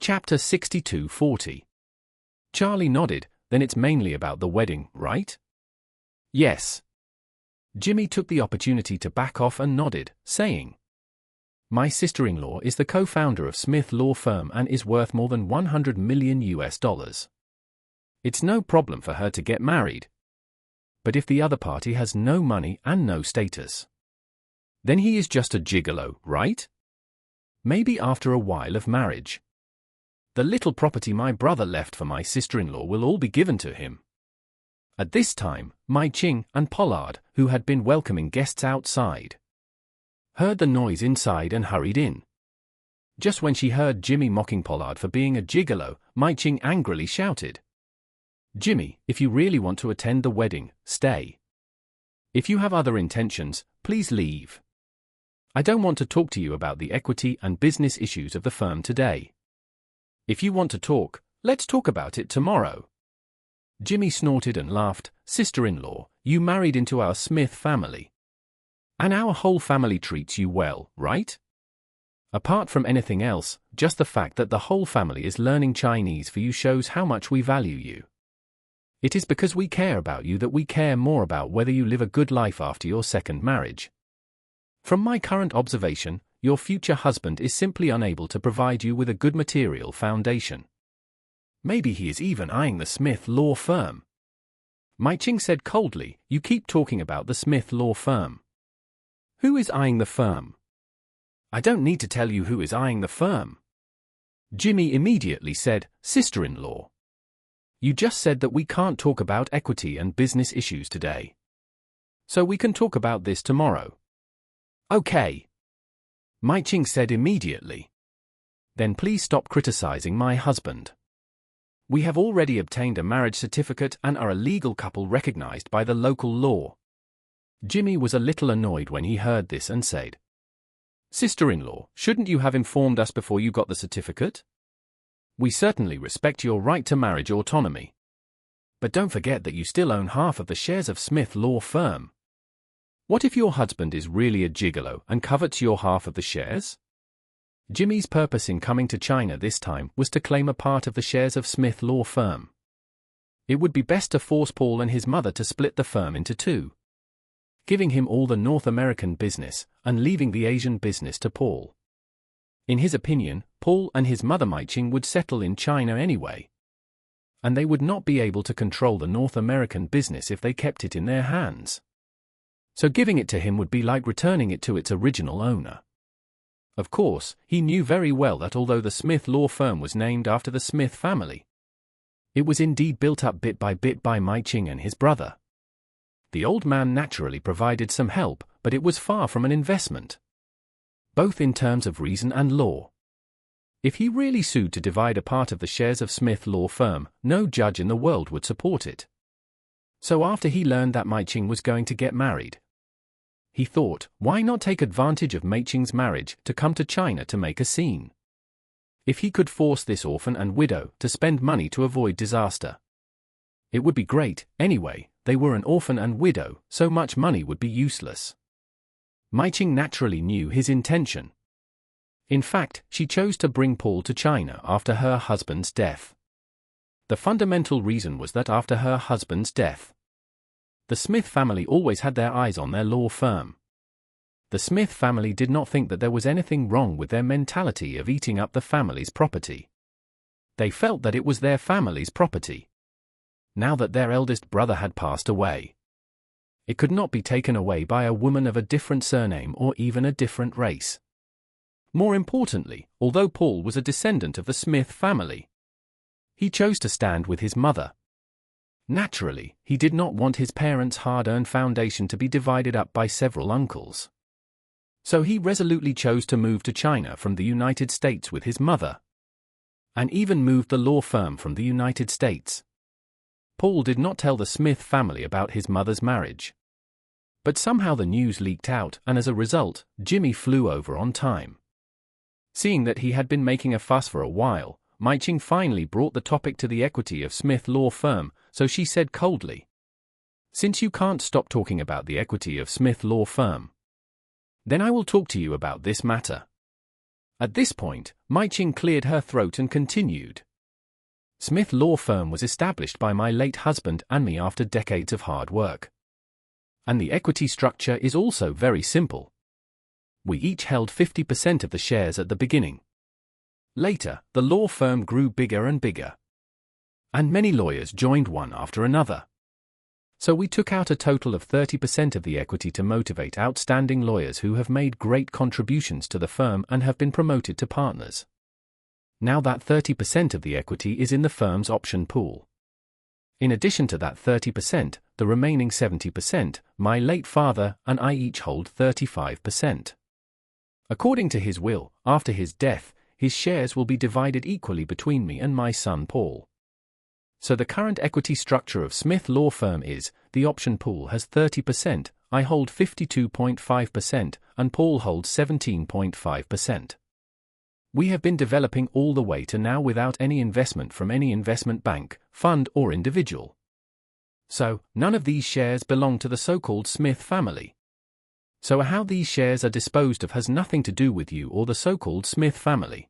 Chapter 62:40. Charlie nodded. Then it's mainly about the wedding, right? Yes. Jimmy took the opportunity to back off and nodded, saying, My sister-in-law is the co-founder of Smith Law Firm and is worth more than $100 million. It's no problem for her to get married. But if the other party has no money and no status, then he is just a gigolo, right? Maybe after a while of marriage. The little property my brother left for my sister-in-law will all be given to him. At this time, Mai Ching and Pollard, who had been welcoming guests outside, heard the noise inside and hurried in. Just when she heard Jimmy mocking Pollard for being a gigolo, Mai Ching angrily shouted, Jimmy, if you really want to attend the wedding, stay. If you have other intentions, please leave. I don't want to talk to you about the equity and business issues of the firm today. If you want to talk, let's talk about it tomorrow. Jimmy snorted and laughed. Sister-in-law, you married into our Smith family. And our whole family treats you well, right? Apart from anything else, just the fact that the whole family is learning Chinese for you shows how much we value you. It is because we care about you that we care more about whether you live a good life after your second marriage. From my current observation, your future husband is simply unable to provide you with a good material foundation. Maybe he is even eyeing the Smith Law Firm. Mai Ching said coldly, You keep talking about the Smith Law Firm. Who is eyeing the firm? I don't need to tell you who is eyeing the firm. Jimmy immediately said, Sister-in-law. You just said that we can't talk about equity and business issues today. So we can talk about this tomorrow. Okay. Mai Ching said immediately. Then please stop criticizing my husband. We have already obtained a marriage certificate and are a legal couple recognized by the local law. Jimmy was a little annoyed when he heard this and said, Sister-in-law, shouldn't you have informed us before you got the certificate? We certainly respect your right to marriage autonomy. But don't forget that you still own half of the shares of Smith Law Firm. What if your husband is really a gigolo and covets your half of the shares? Jimmy's purpose in coming to China this time was to claim a part of the shares of Smith Law Firm. It would be best to force Paul and his mother to split the firm into two, giving him all the North American business and leaving the Asian business to Paul. In his opinion, Paul and his mother Mai Ching would settle in China anyway, and they would not be able to control the North American business if they kept it in their hands. So giving it to him would be like returning it to its original owner. Of course, he knew very well that although the Smith Law Firm was named after the Smith family, it was indeed built up bit by bit by Mai Ching and his brother. The old man naturally provided some help, but it was far from an investment, both in terms of reason and law. If he really sued to divide a part of the shares of Smith Law Firm, no judge in the world would support it. So after he learned that Mai Ching was going to get married, he thought, why not take advantage of Mai Ching's marriage to come to China to make a scene? If he could force this orphan and widow to spend money to avoid disaster, it would be great. Anyway, they were an orphan and widow, so much money would be useless. Mai Ching naturally knew his intention. In fact, she chose to bring Paul to China after her husband's death. The fundamental reason was that after her husband's death, the Smith family always had their eyes on their law firm. The Smith family did not think that there was anything wrong with their mentality of eating up the family's property. They felt that it was their family's property. Now that their eldest brother had passed away, it could not be taken away by a woman of a different surname or even a different race. More importantly, although Paul was a descendant of the Smith family, he chose to stand with his mother. Naturally, he did not want his parents' hard-earned foundation to be divided up by several uncles. So he resolutely chose to move to China from the United States with his mother, and even moved the law firm from the United States. Paul did not tell the Smith family about his mother's marriage, but somehow the news leaked out, and as a result, Jimmy flew over on time. Seeing that he had been making a fuss for a while, Mai Ching finally brought the topic to the equity of Smith Law Firm, so she said coldly, Since you can't stop talking about the equity of Smith Law Firm, then I will talk to you about this matter. At this point, Mai Ching cleared her throat and continued. Smith Law Firm was established by my late husband and me after decades of hard work. And the equity structure is also very simple. We each held 50% of the shares at the beginning. Later, the law firm grew bigger and bigger. And many lawyers joined one after another. So we took out a total of 30% of the equity to motivate outstanding lawyers who have made great contributions to the firm and have been promoted to partners. Now that 30% of the equity is in the firm's option pool. In addition to that 30%, the remaining 70%, my late father and I each hold 35%. According to his will, after his death, his shares will be divided equally between me and my son Paul. So the current equity structure of Smith Law Firm is, the option pool has 30%, I hold 52.5%, and Paul holds 17.5%. We have been developing all the way to now without any investment from any investment bank, fund or individual. So, none of these shares belong to the so-called Smith family. So how these shares are disposed of has nothing to do with you or the so-called Smith family.